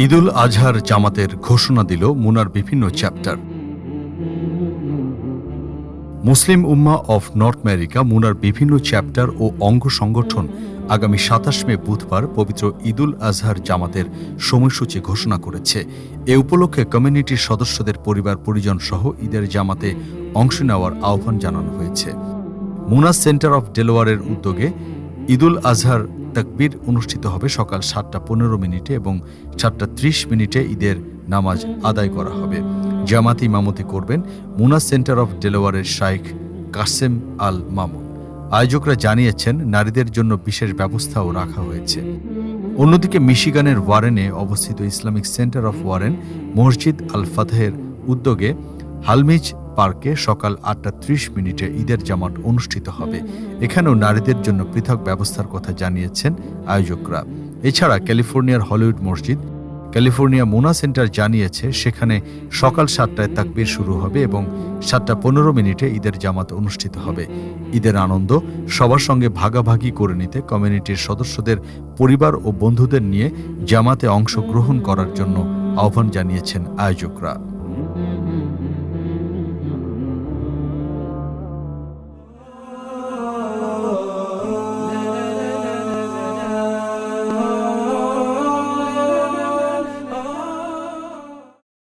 ঈদুল আজহার জামাতের ঘোষণা দিল মুনার বিভিন্ন chapter. Muslim Ummah of North America মুনার বিভিন্ন চ্যাপ্টার ও অঙ্গ সংগঠন আগামী ২৭ মে বুধবার পবিত্র ঈদুল আজহার জামাতের সময়সূচি ঘোষণা করেছে। এ উপলক্ষে কমিউনিটির সদস্যদের পরিবার পরিজন সহ ঈদের জামাতে অংশ নেওয়ার আহ্বান জানানো হয়েছে। মুনা সেন্টার অফ ডেলোয়ারের উদ্যোগে ঈদুল আজহার তাকবীর অনুষ্ঠিত হবে সকাল ৭টা১৫ এবং ৭টা৩০ ঈদের নামাজ আদায় করা হবে। জামাতে ইমামতি করবেন মুনা সেন্টার অফ ডেলোয়ারের শাইখ কাসেম আল মামুন। আয়োজকরা জানিয়েছেন নারীদের জন্য বিশেষ ব্যবস্থাও রাখা হয়েছে। অন্যদিকে মিশিগানের ওয়ারেনে অবস্থিত ইসলামিক সেন্টার অফ ওয়ারেন মসজিদ আল ফাতহের উদ্যোগে হালমিজ পার্কে সকাল ৮টা৩০ ঈদের জামাত অনুষ্ঠিত হবে। এখানেও নারীদের জন্য পৃথক ব্যবস্থার কথা জানিয়েছেন আয়োজকরা। এছাড়া ক্যালিফোর্নিয়ার হলিউড মসজিদ ক্যালিফোর্নিয়া মুনা সেন্টার জানিয়েছে সেখানে সকাল ৭টায় তাকবীর শুরু হবে এবং ৭টা১৫ ঈদের জামাত অনুষ্ঠিত হবে। ঈদের আনন্দ সবার সঙ্গে ভাগাভাগি করে নিতে কমিউনিটির সদস্যদের পরিবার ও বন্ধুদের নিয়ে জামাতে অংশগ্রহণ করার জন্য আহ্বান জানিয়েছেন আয়োজকরা।